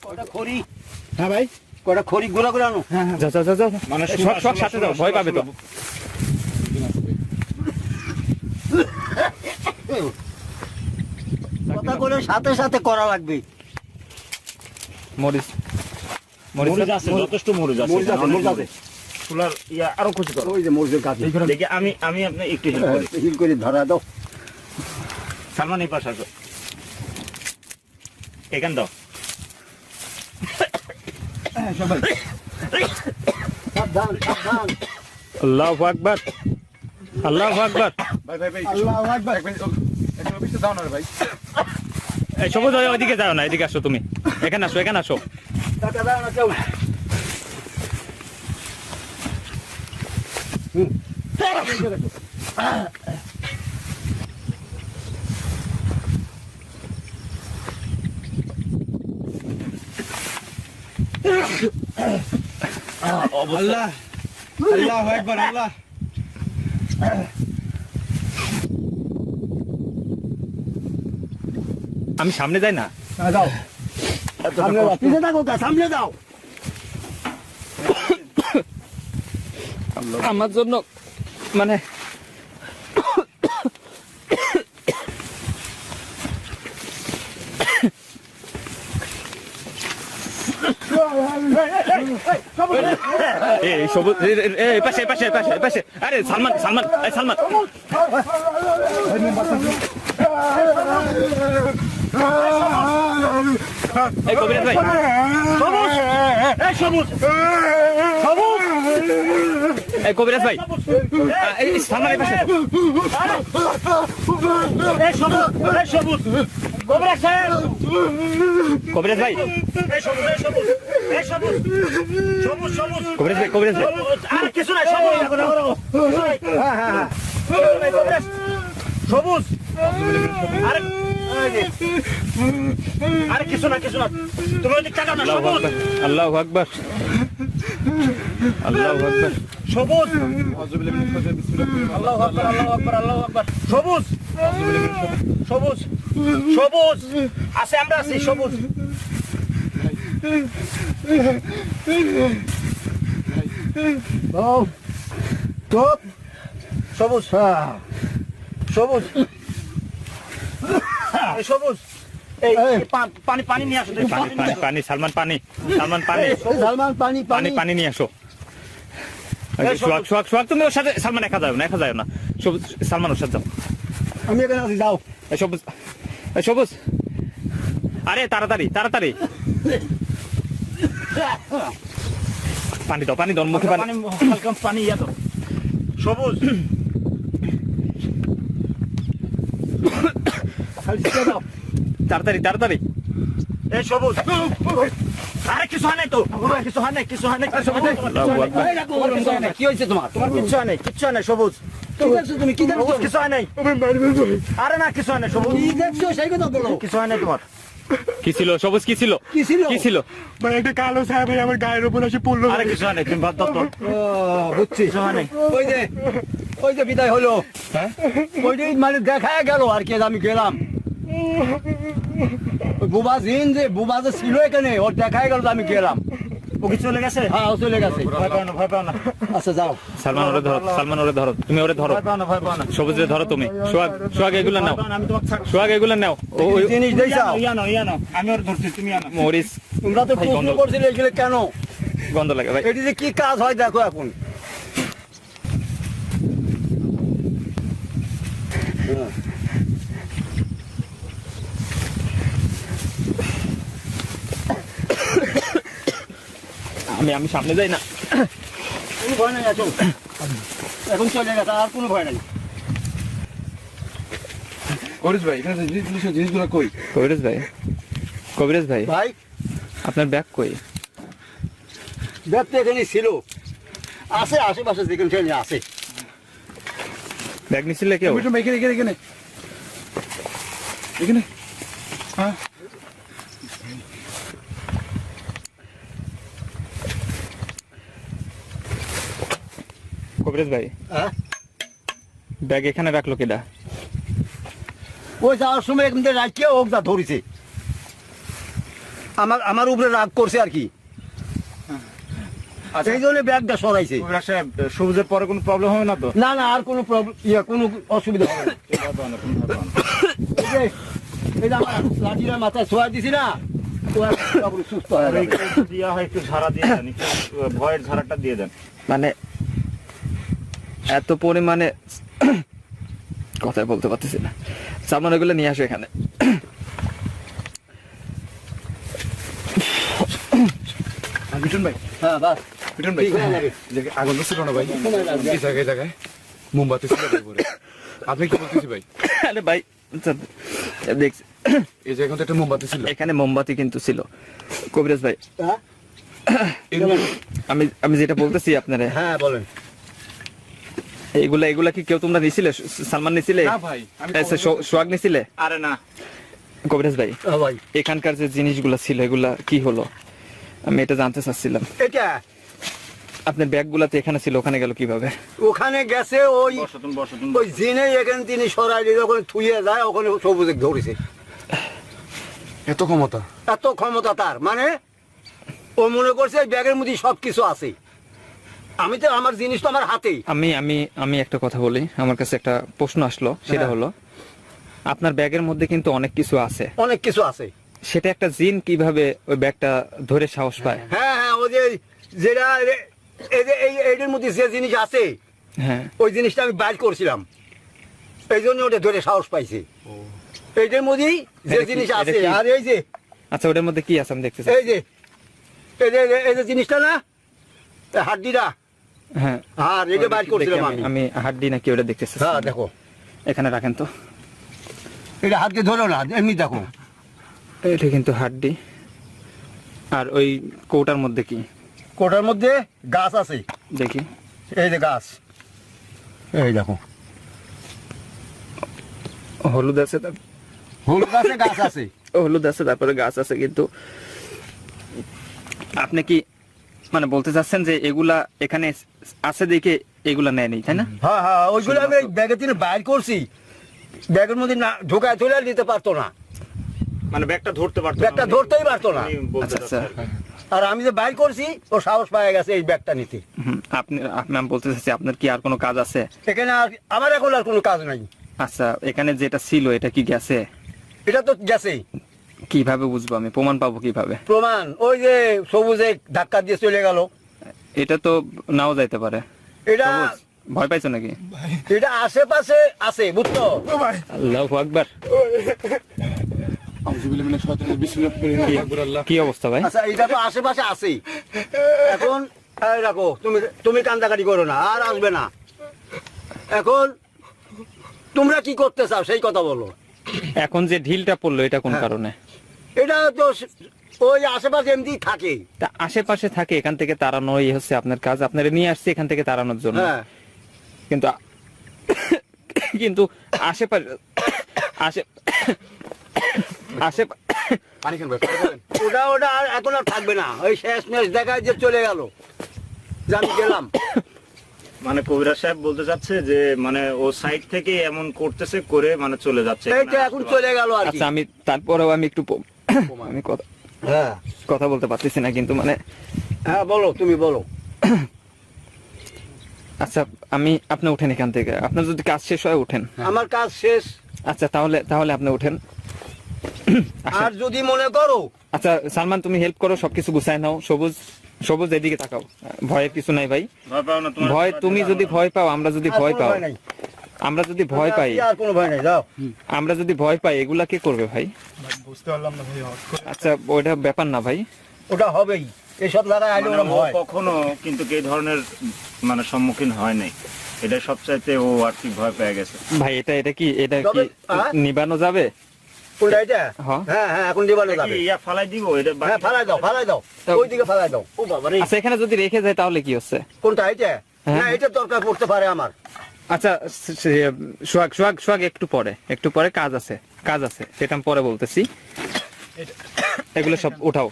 কটা খড়ি, হ্যাঁ ভাই, কটা খড়ি গুঁড়া করে আনো। যাও যাও যাও যাও, মানে সব সব সাথে যাও, ভয় পাবে তো। কথা করে সাথে সাথে করা লাগবে। মরিচ মরিচ আছে, যথেষ্ট মরিচ আছে, মরিচ আছে, মরিচ আছে। চুলার ইয়া আরো খুশি করো। ওই যে মরিচের কাছে দেখি আমি আমি আপনি একটু হেল্প করি। হিল করে ধরা দাও। সালমান এই পাশে আসো, এখান দাও। সবাই সাবধান, সাবধান। আল্লাহু আকবার, আল্লাহু আকবার। ভাই ভাই ভাই, আল্লাহু আকবার। একটু অফিসে দাও না রে ভাই। এই সবুজ, ওইদিকে যাও না, এদিকে আসো তুমি, এখানে আসো, এখানে আসো। টাকা দাও না কেউ। আল্লাহ, আল্লাহু আকবার, আল্লাহ। আমি সামনে যাই না? দাও, সামনে দাও, পিছে থাকো, সামনে দাও। আমার জন্য মানে এই সবুজ, এই পাশে, এই পাশে, এই পাশে, এই পাশে। আরে সালমান, সালমান, এই সালমান। এই কবিরাজ ভাই, এই কবিরাজ ভাই, এই সালমান, এই পাশে। কবিরাজ সাহেব কবিরাজ ভাই, এই সবুজ এই সবুজ এই সবুজ সবুজ সবুজ কবিরাজ ভাই, কবিরাজ ভাই, আর কিছু নাই সবুজ হ্যাঁ হ্যাঁ হ্যাঁ কবিরাজ, সবুজ আরে আরে কিছু না কিছু না তুমি ওই দিক তাকাও না আল্লাহু সবুজ আকবার, আল্লাহু আকবার, আল্লাহু আকবার। সবুজ আউযুবিল্লাহি মিনাশ শাইতানির বিসমিল্লাহ আল্লাহু আকবার আল্লাহু আকবার আল্লাহু আকবার সবুজ সবুজ সবুজ আছে আমরা আছি সবুজ চুপ সবুজ সবুজ এই সবুজ এই পানি পানি নিয়ে আসো পানি, পানি, পানি, সালমান পানি, সালমান পানি, সালমান পানি পানি, পানি নিয়ে আসো। সোহাগ, সোহাগ, সোহাগ, তুমি ওর সাথে, সালমান একা যাও না, একা যাও না, সবুজ, সালমান ওর সাথে যাও। আমি এখানে আছি, যাও। এই সবুজ, এই সবুজ, আরে তাড়াতাড়ি, তাড়াতাড়ি, পানি দাও, পানি দাও, মুখে পানি, পানি হালকা পানি ইয়া তো সবুজ খালি ছিটিয়ে দাও তাড়াতাড়ি, তাড়াতাড়ি। এই সবুজ আরে কিছু হয় নাই তো কিছু হয় নাই কিছু হয় নাই আল্লাহু আকবার। কি হয়েছে তোমার? তোমার কিচ্ছু হয় নাই কিচ্ছু হয় নাই সবুজ কি দেখছো তুমি? কি দেখছো? সবুজ কিছু হয় নাই আরে না কিছু হয় নাই সবুজ কি দেখছো সেই কথা বলো। কিছু হয় নাই তোমার কি ছিল সবুজ, কি ছিল, কি ছিল? কি ছিল? ভাই একটা কালো সাহেব আমার গায়ের উপর এসে পড়লো। আরে কিছু হয় নাই তুমি বাদ দাও তো ও, বুঝছি। কিছু হয় নাই ওই যে বিদায় হলো, হ্যাঁ ওইটাই মানে দেখা গেল আর কি, আমি গেলাম। ওই বুবা জিন যে বুবা যে ছিল এখানে, ওর দেখা গেল, আমি গেলাম। ও কি চলে গেছে হ্যাঁ, ও চলে গেছে। ভয় পাও না ভয় পাও না আচ্ছা যাও। সালমান ওরে ধরো, সালমান ওরে ধরো, তুমি ওরে ধরো, ভয় পাও না ভয় পাও না সবুজে ধরো তুমি। সোহাগ, সোহাগ এগুলো নাও, ভয় পাও না, আমি তোমাকে ছাড় সোহাগ এগুলো নাও। ও ওই জিনিস দিয়ে যাও। ইয়া নাও আমি ওর ধরছি তুমি আনো মরিচ, তোমরা তো ভাই, প্রশ্ন গন্ধ। করছিলে এগুলো কেন? গন্ধ লাগে ভাই। এটি যে কি কাজ হয় দেখো এখন। আমি সামনে যাই না। কোনো ভয় নাই এখন, এখন চলে গেছে, আর কোনো ভয় নাই। করিস ভাই এখানে জিনিসগুলো কই? কবিরাজ ভাই, কবিরাজ ভাই, ভাই আপনার ব্যাগ কই? ব্যাগ তো এখানে ছিল, আছে আশেপাশে যেখানে সেখানে আছে। ব্যাগ নিছিলে কেউ? মিঠুন ভাই এখানে এখানে এখানে এখানে হ্যাঁ কবিরাজ ভাই, হ্যাঁ, ব্যাগ এখানে রাখলো কেডা? ওই যাওয়ার সময় এখান থেকে রাখিয়ে ওক যা ধরেছে, আমার উপরে রাগ করছে আর কি, সেই জন্য ব্যাগটা সরাইছে। কবিরাজ সাহেব সবুজের পরে কোনো প্রবলেম হবে না তো না না, আর কোনো প্রবলেম কোনো অসুবিধা হবে না। ভয় পাও না তুমি ভয় পাও না এই যে আমার লাঠিটা মাথায় ছোঁয়া দিছি না, তো এখন সুস্থ হয়ে যাবে। একটু দিয়া হয় একটু ঝাড়া দিয়ে দেন একটু ভয়ের ঝাড়াটা দিয়ে দেন মানে এত পরিমাণে কথাই বলতে পারতেছি না। সালমান এগুলো নিয়ে আসো এখানে। মিঠুন ভাই, হ্যাঁ বাস মিঠুন ভাই ঠিক হয়ে যাবে। যে আগুন তো ছিল না ভাই, এই জায়গায় জায়গায় মোমবাতি ছিল ভাই উপরে। আপনি কি বলতেছি ভাই? আরে ভাই দেখছি এই জায়গায় কিন্তু একটা মোমবাতি ছিল। এখানে মোমবাতি কিন্তু ছিল। কবিরাজ ভাই, হ্যাঁ আমি যেটা বলতেছি আপনারে, হ্যাঁ বলেন। এইগুলা এগুলা কি কেউ তোমরা নিছিলে? সালমান নিছিলে? না ভাই, আমি আচ্ছা, সোহাগ নিছিলে? আরে না কবিরাজ ভাই, হ্যাঁ ভাই, এখানকার যে জিনিসগুলো ছিল এগুলা কি হলো? আমি এটা জানতে চাচ্ছিলাম। এটা আপনার ব্যাগগুলাতে এখানে ছিল, ওখানে গেল কিভাবে? ওখানে গেছে ওই বসতুন ওই জিনে এখানে তিনি সরাইলে যখন থুয়ে যায়, ওখানে সবুজে ধরেছে। এত ক্ষমতা? এত ক্ষমতা তার, মানে ও মনে করছে এই ব্যাগের মধ্যে সবকিছু আছে। আমি তো আমার জিনিস তো আমার হাতেই। আমি একটা কথা বলি, আমার কাছে একটা প্রশ্ন আসলো, সেটা হ্যাঁ। হলো আপনার ব্যাগের মধ্যে কিন্তু অনেক কিছু আছে, অনেক কিছু আছে। সেটা একটা জিন কিভাবে ওই ব্যাগটা ধরে সাহস পায়? হ্যাঁ হ্যাঁ, ওই যে যেটা এই যে এইটার মধ্যে যে জিনিস আছে, হ্যাঁ, ওই জিনিসটা আমি বাইর করছিলাম, এই জন্য ওটা ধরে সাহস পাইছে। এইটার মধ্যেই যে এটা কি- জিনিস এটা আছে, কি? আর এই যে আচ্ছা, ওটার মধ্যে কি আছে আমি দেখতে চাই। এই যে এই যে জিনিসটা না, এই হাড্ডিটা, হ্যাঁ, আর এটা বাইর করছিলাম দেখি আমি। আমি হাড্ডি নাকি ওটা দেখতে চাই। হ্যাঁ দেখো, এখানে রাখেন তো। এটা হাত দিয়ে ধরো না, এমনি দেখো। এটা কিন্তু হাড্ডি। আর ওই কৌটার মধ্যে কি কোটার মধ্যে গাছ আছে, দেখি? এই যে গাছ, এই দেখো হলুদ আছে, হলুদ আছে, গাছ আছে। হলুদ আছে, তারপরে গাছ আছে। কিন্তু আপনি কি মানে বলতে চাচ্ছেন যে এগুলা এখানে আছে দেখে এগুলা নেয়নি, তাই না? হ্যাঁ হ্যাঁ, ওইগুলো আমি ব্যাগের থেকে বাইর করছি, ব্যাগের মধ্যে না ঢোকায় চলে দিতে পারতো না, মানে ব্যাগটা ধরতে পারতো না, ব্যাগটা ধরতেই পারতো না। উনি বলতে আচ্ছা আচ্ছা। চাচ্ছেন। আর আমি যে বাইর করছি, ও সাহস পায়ে গেছে এই ব্যাগটা নিতে। আপনি আমি বলতে চাচ্ছি আপনার কি আর কোনো কাজ আছে? এখানে আর আমার এখন আর কোনো কাজ নাই। আচ্ছা, এখানে যেটা ছিল এটা কি গেছে? এটা তো গেছেই। কিভাবে বুঝবো আমি? প্রমাণ পাবো কিভাবে? প্রমাণ ওই যে সবুজে ধাক্কা দিয়ে চলে গেল। এটা তো নাও যাইতে পারে। এটা সবুজ, ভয় পাইছো নাকি? এটা আশেপাশে আছে, বুঝছো? আল্লাহু আকবার। আউযুবিল্লাহি মিনাশ শাইতানির বিসমিল্লাহির রহমানির রহিম। আল্লাহ কি অবস্থা ভাই? আচ্ছা, এটা তো আশেপাশে আছেই। এখন এই রাখো, তুমি কান্দাকাটি করো না, আর আসবে না। এখন তোমরা কি করতে চাও সেই কথা বলো। এখন যে ঢিলটা পড়লো এটা কোন হ্যাঁ। কারণে? এটা তো ওই আশেপাশে এমনি থাকে। তা আশেপাশে থাকে, এখান থেকে তাড়ানোই হচ্ছে আপনার কাজ। আপনারা নিয়ে আসছে এখান থেকে তাড়ানোর জন্য। হ্যাঁ, কিন্তু কিন্তু আশেপাশে আশে আশে পানি খান ভাই, পানি খাবেন? ওটা আর এখন আর থাকবে না। ওই শেষ ম্যাচ দেখায় যে চলে গেল, যে আমি গেলাম। মানে কবিরাজ সাহেব বলতে চাচ্ছে যে মানে ও সাইড থেকে এমন করতেছে, করে মানে চলে যাচ্ছে। এইটা এখন চলে গেল আর কি। আচ্ছা, আমি তারপরেও আমি একটু আমি হ্যাঁ কথা বলতে পারতেছি না, কিন্তু মানে হ্যাঁ, বলো, তুমি বলো। আচ্ছা, আপনি উঠেন এখান থেকে। আপনার যদি কাজ শেষ হয় উঠেন। আমার কাজ শেষ। আচ্ছা, তাহলে আপনি উঠেন। আর যদি মনে করো, আচ্ছা সালমান, তুমি হেল্প করো, সবকিছু গুছায় নাও। সবুজ এদিকে তাকাও। ভয়ের কিছু নাই ভাই। ভয় পাও না তোমার? ভয়, তুমি যদি ভয় পাও, আমরা যদি আর ভয় কোনো পাও, ভয় নাই। আমরা যদি ভয় পাই, আর কোনো ভয় নাই, যাও। আমরা যদি ভয় পাই, এগুলা কে করবে ভাই? বুঝতে পারলাম না ভাই। আচ্ছা, ওইটা ব্যাপার না ভাই। ওটা হবেই, এইসব জায়গায় আইলে মানে ওরা ও ভয়। কখনো কিন্তু এই ধরনের মানে সম্মুখীন হয় নাই। এটা সবচাইতে ও আর কি ভয় পেয়ে গেছে। ভাই এটা কি তবে, হ্যাঁ? নিবানো যাবে? কোনটা এটা? হ্যাঁ। হ্যাঁ হ্যাঁ, এখন দিবানো এটা যাবে। কি ইয়া ফালাই দিব? এটা হ্যাঁ, ফালাই দাও, ফালাই দাও, ওইদিকে ফালাই দাও। ও বাবা রে, আচ্ছা, এখানে যদি রেখে যায় তাহলে কি হচ্ছে? কোনটা এটা? হ্যাঁ। না, এটা দরকার পড়তে পারে আমার। আচ্ছা, সোহাগ একটু পরে কাজ আছে সেটা আমি পরে বলতেছি। এগুলো সব উঠাও।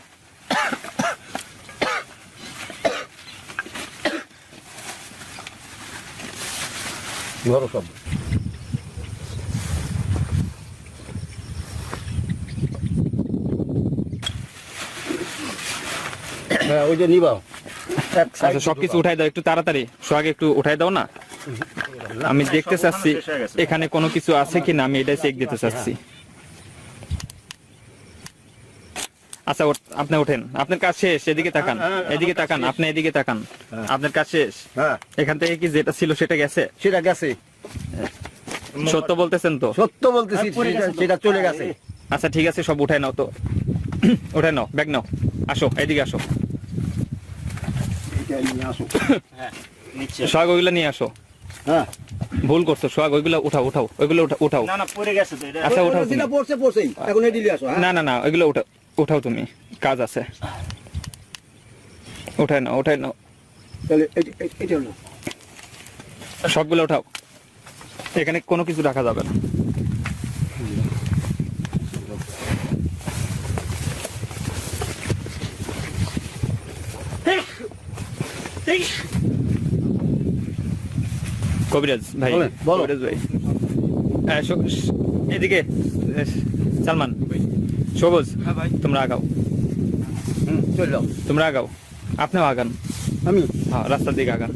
ধরো সব। হ্যাঁ, ওই যে নিবাও। এক আচ্ছা, side সবকিছু ঢুকাও। উঠাই দাও একটু তাড়াতাড়ি। সোহাগ, একটু উঠাই দাও না। আমি দেখতে সব চাচ্ছি উঠানো শেষ হয়ে গেছে। এখানে কোনো কিছু আছে কিনা, আমি এটা চেক দিতে চাচ্ছি। আচ্ছা, আপনি ওঠেন, আপনার কাজ শেষ। এদিকে তাকান, হ্যাঁ, এদিকে আমার কাজ তাকান, শেষ। আপনি এদিকে তাকান। আপনার কাজ শেষ। হ্যাঁ, এখান থেকে কি যেটা ছিল সেটা গেছে? সেটা গেছে। সত্য বলতেছেন তো? সত্য বলতেছি, সেটা চলে গেছে। আচ্ছা ঠিক আছে, সব উঠাই নাও তো। উঠাই নাও, ব্যাগ নাও, আসো এদিকে আসো। এটা নিয়ে আসো। হ্যাঁ, নিচে। সোহাগ, ওইগুলো নিয়ে আসো। হ্যাঁ, ভুল করছো সোহাগ, ওইগুলো উঠাও, ওইগুলো উঠাও। না না, পড়ে গেছে তো এটা। আচ্ছা, উঠাও ওটা যেটা তুমি। পড়ছেই, এখন এটি নিয়ে আসো। হ্যাঁ, না ওইগুলো উঠাও তুমি, কাজ আছে। উঠাই নাও, তাহলে এটা হলো। সবগুলো উঠাও। এখানে কোনো কিছু রাখা যাবে না। কবিরাজ ভাই, বলেন, বলো। কবিরাজ ভাই, এদিকে সালমান, সবুজ, হ্যাঁ ভাই। তোমরা আগাও, চল যাও। তোমরা আগাও, আপনিও আগান। আমি হ্যাঁ, রাস্তার দিকে আগান।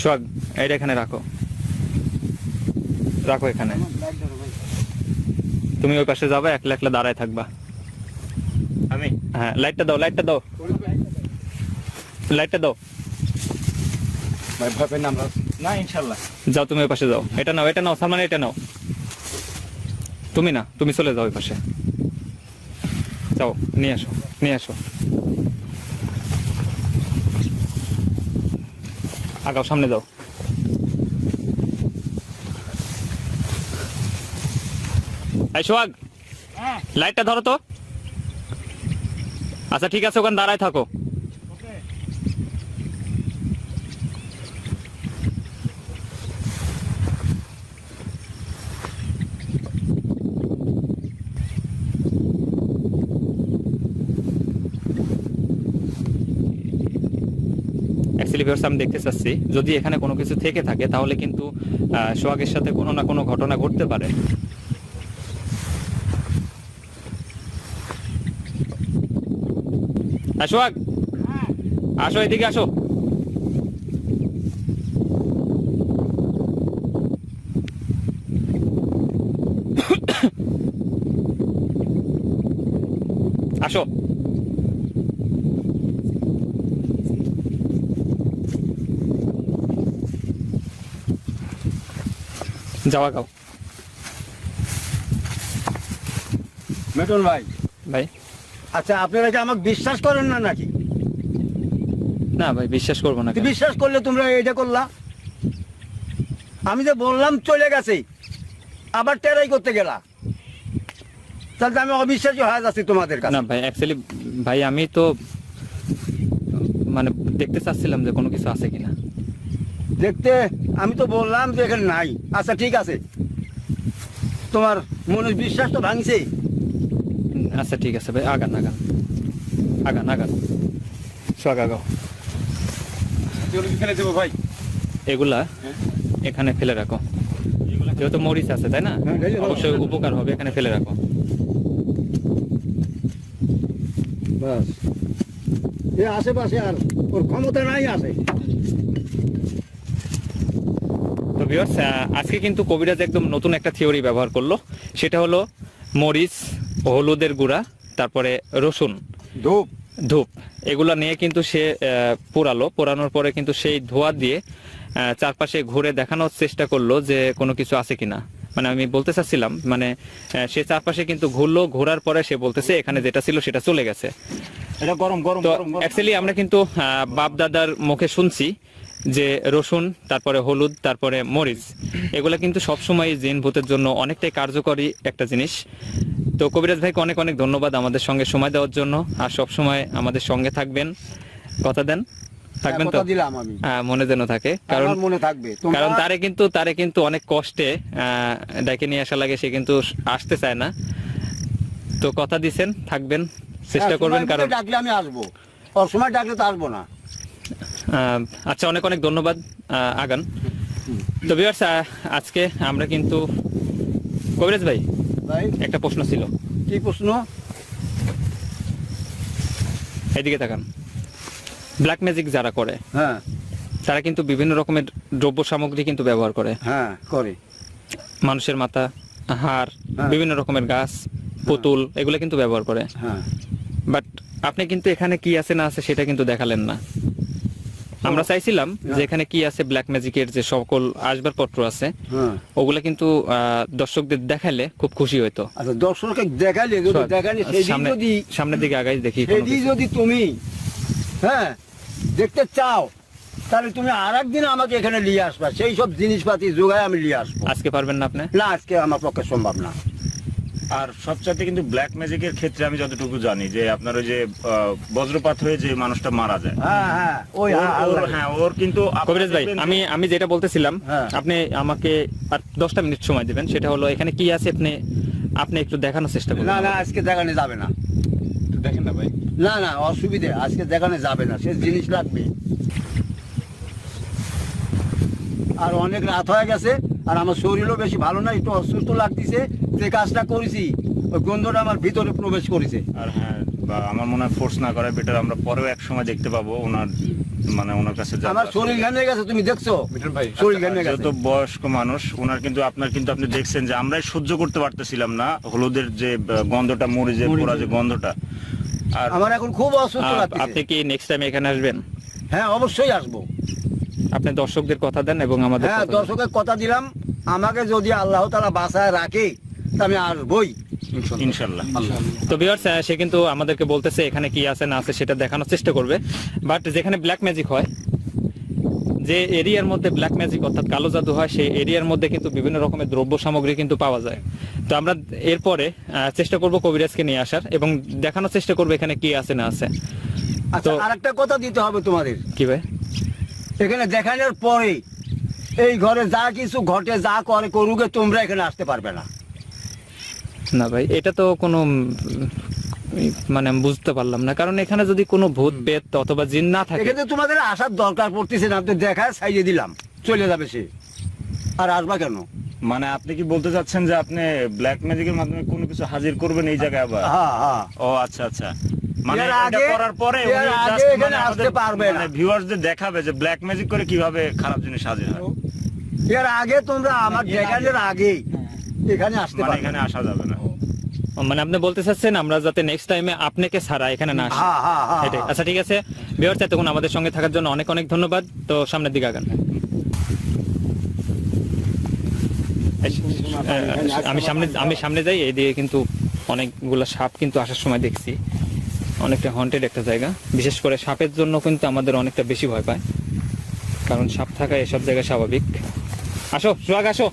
সোহাগ, এইটা এখানে রাখো এখানে। তুমি ওই পাশে যাবে, একলা একলা দাঁড়ায় থাকবা। আমি হ্যাঁ, লাইটটা দাও। ভাই ভয় পাই না আমরা। না, ইনশাআল্লাহ। যাও, তুমি ওই পাশে যাও। এটা নাও সালমান, এটা নাও। তুমি চলে যাও ওই পাশে, যাও, নিয়ে আসো। আগাও, সামনে যাও। এই সোহাগ, লাইটটা ধরো তো। আচ্ছা ঠিক আছে, ওখানে দাঁড়ায় থাকো। অ্যাকচুয়ালি ভিউয়ার্স, আমি দেখতে চাচ্ছি যদি এখানে কোনো কিছু থেকে থাকে তাহলে কিন্তু সোহাগের সাথে কোনো না কোনো ঘটনা ঘটতে পারে। সোহাগ, আসো, এদিকে আসো। আসো। যাওয়া গাও মিটন ভাই, ভাই। আচ্ছা আপনারা কি আমাকে বিশ্বাস করেন না নাকি? না ভাই, বিশ্বাস করবো না। তো বিশ্বাস করলে তোমরা এটা করলা? আমি যে বললাম চলে গেছে, আবার টেরাই করতে গেলা, তাহলে তো আমি অবিশ্বাসী হয়ে যাচ্ছি তোমাদের কাছে। না ভাই, অ্যাকচুয়ালি ভাই আমি তো মানে দেখতে চাচ্ছিলাম যে কোনো কিছু আছে কিনা। দেখতে আমি তো বললাম যে এখানে নাই। আচ্ছা ঠিক আছে, তোমার মনের বিশ্বাস তো ভাঙছে। আচ্ছা ঠিক আছে ভাই, আগান আগান আগান আগান, সোহাগ আগাও। এগুলো কি ফেলে দেবো ভাই? এগুলা এখানে ফেলে রাখো, যেহেতু মরিচ আছে তাই না, হ্যাঁ, ঢেলে দাও। অবশ্যই উপকার হবে, এখানে ফেলে রাখো। বাস, এ আশেপাশে আর ওর ক্ষমতা নাই আছে। তো ভিউয়ার্স, আজকে কিন্তু কবিরাজ একদম নতুন একটা থিওরি ব্যবহার করলো, সেটা হলো মরিচ, হলুদের গুঁড়া, তারপরে রসুন, ধূপ, ধূপ, এগুলা নিয়ে কিন্তু সে পোড়ানোর পরে কিন্তু সেই ধোয়া দিয়ে চারপাশে ঘুরে দেখানোর চেষ্টা করলো যে কোনো কিছু আছে কিনা। মানে আমি বলতে চাচ্ছিলাম, মানে সে চারপাশে কিন্তু ঘোরার পরে সে বলতেছে এখানে যেটা ছিল সেটা চলে গেছে। এটা গরম গরম তো গরম গরম। অ্যাকচুয়ালি আমরা কিন্তু বাপ দাদার মুখে শুনছি যে রসুন, তারপরে হলুদ, তারপরে মরিচ, এগুলা কিন্তু সবসময় জিন ভূতের জন্য অনেকটাই কার্যকরী একটা জিনিস। তো কবিরাজ ভাইকে অনেক অনেক ধন্যবাদ আমাদের সঙ্গে সময় দেওয়ার জন্য, আর সব সময় আমাদের সঙ্গে থাকবেন, কথা দেন, থাকবেন তো? কথা দিলাম আমি, মনে যেন থাকে, কারণ আমার মনে থাকবে। তোমরা- কারণ তারে কিন্তু অনেক কষ্টে ডেকে নিয়ে আসা লাগে, সে কিন্তু আসতে চায় না। তো কথা দিছেন, থাকবেন, চেষ্টা হ্যাঁ, করবেন, সময় কারণ মতো ডাকলে আমি আসবো, ওর সময় ডাকলে তো আসবো না। আচ্ছা, অনেক অনেক ধন্যবাদ, আগান। তো ভিউয়ার্স, আজকে আমরা কিন্তু কবিরাজ ভাই ভাই একটা প্রশ্ন ছিল। কি প্রশ্ন? এদিকে তাকান। ব্ল্যাক ম্যাজিক যারা করে হ্যাঁ তারা কিন্তু বিভিন্ন রকমের দ্রব্য সামগ্রী কিন্তু ব্যবহার করে, হ্যাঁ করে। মানুষের মাথা, হাড়, হ্যাঁ। বিভিন্ন রকমের গাছ, পুতুল, এগুলো কিন্তু ব্যবহার করে। হ্যাঁ, বাট আপনি কিন্তু এখানে কি আছে না আছে সেটা কিন্তু দেখালেন না। আমরা চাইছিলাম যে এখানে কি আছে, ব্ল্যাক ম্যাজিকের যে সকল আসবাবপত্র আছে হ্যাঁ। ওগুলা কিন্তু দর্শকদের দেখালে খুব খুশি হইতো। আচ্ছা দর্শককে দেখাইলে যদি দেখানি সেদিন সামনে- যদি সামনের দিকে আগাই দেখি কোনো সেদিন কিছু। যদি তুমি হ্যাঁ দেখতে চাও, তাহলে তুমি আর একদিন আমাকে এখানে নিয়ে আসবা, সেই সব জিনিসপাতি যোগায় আমি নিয়ে আসবো। আজকে পারবেন না আপনি? না, আজকে আমার পক্ষে সম্ভব না। আর সবচাইতে কিন্তু ব্ল্যাক ম্যাজিকের ক্ষেত্রে আমি যতটুকু জানি যে আপনার ওই যে বজ্রপাত হয়ে যে মানুষটা মারা যায়, হ্যাঁ হ্যাঁ, ওই হ্যাঁ ওর কিন্তু আপনারা কবিরাজ ভাই, দেখবেন যে- আমি যেটা বলতেছিলাম, হ্যাঁ। আপনি আমাকে আর 10টা মিনিট সময় দিবেন। সেটা হলো এখানে কি আছে আপনি একটু দেখানোর চেষ্টা করুন। না না, আজকে দেখানো যাবে না। একটু দেখেন না ভাই। না না, অসুবিধে, আজকে দেখানো যাবে না, সে জিনিস লাগবে। আর অনেক রাত হয়ে গেছে, আর আমার শরীরও বেশি ভালো না, একটু অসুস্থ লাগতেছে। যে কাজটা করেছি ওই গন্ধটা আমার ভিতরে প্রবেশ করেছে। আর হ্যাঁ, বা আমার মনে হয় ফোর্স না করা বেটার, আমরা পরেও এক সময় দেখতে পাবো ওনার, মানে ওনার কাছে যাবো। আমার শরীর ঘেমে গেছে, তুমি দেখছো? মিটন ভাই, শরীর ঘেমে গেছে। যত বয়স্ক মানুষ ওনার কিন্তু আপনি দেখছেন যে আমরাই সহ্য করতে পারতেছিলাম না হলুদের যে গন্ধটা, মরিচের পোড়া যে গন্ধটা। আর আমার এখন খুব অসুস্থ লাগছে। আপনি কি নেক্সট টাইম এখানে আসবেন? হ্যাঁ অবশ্যই আসবো। আপনি দর্শকদের কথা দেন এবং আমাদের হ্যাঁ, কথা দেন। দর্শকের কথা দিলাম, আমাকে যদি আল্লাহ তাআলা বাঁচায় রাখে তা আমি আসবই। ইনশাল্লাহ। তো ভিউয়ার্স, সে কিন্তু আমাদেরকে বলতেছে এখানে কি আছে না আছে সেটা দেখানোর চেষ্টা করবে। বাট যেখানে ব্ল্যাক ম্যাজিক হয়, যে এরিয়ার মধ্যে ব্ল্যাক ম্যাজিক অর্থাৎ কালো জাদু হয় সেই এরিয়ার মধ্যে কিন্তু বিভিন্ন রকমের দ্রব্য সামগ্রী কিন্তু পাওয়া যায়। তো আমরা এরপরে চেষ্টা করব কবিরাজকে নিয়ে আসার এবং দেখানোর চেষ্টা করবো এখানে কি আছে না আছে। আচ্ছা, তো- আরেকটা কথা দিতে হবে তোমাদের, কি ভাই? এখানে দেখানোর পরে এই ঘরে যা কিছু ঘটে যা করে করুকে তোমরা এখানে আসতে পারবে না। না ভাই, এটা তো কোনো মানে আমি বুঝতে পারলাম না, কারণ এখানে যদি কোনো ভূত পেত অথবা জিন না থাকে এখানে তোমাদের আসার দরকার পড়তেছে না, তো দেখায় সাইজে দিলাম চলে যাবে সে, আর আসবা কেন? মানে আপনি কি বলতে চাচ্ছেন যে আপনি ব্ল্যাক ম্যাজিকের মাধ্যমে কোনো কিছু হাজির করবেন এই জায়গায় আবার? হ্যাঁ হ্যাঁ, ও আচ্ছা আচ্ছা, মানে এর এটা আগে- করার পরে এর উনি আগে just এখানে মানে আসতে আমাদের পারবে না। মানে ভিউয়ার্সদের দেখাবে যে ব্ল্যাক ম্যাজিক করে কিভাবে খারাপ জিনিস হাজির হয়, এর আগে তোমরা আমার দেখানোর আগেই এখানে আসতে মানে পারবে এখানে না। আসা যাবে না। মানে আপনি বলতে চাচ্ছেন আমরা যাতে নেক্সট টাইমে আপনাকে ছাড়া এখানে না আসি। হ্যাঁ হ্যাঁ হ্যাঁ, এটাই। আচ্ছা ঠিক আছে ভিউয়ার্স, এতক্ষণ আমাদের সঙ্গে থাকার জন্য অনেক অনেক ধন্যবাদ। তো সামনের দিকে আগান। আমি সামনে যাই, এই দিকে কিন্তু অনেকগুলো সাপ কিন্তু আসার সময় দেখছি, অনেকটা হন্টেড একটা জায়গা। বিশেষ করে সাপের জন্য কিন্তু আমাদের অনেকটা বেশি ভয় পায়, কারণ সাপ থাকা এসব জায়গায় স্বাভাবিক। আসো সোহাগ, আসো।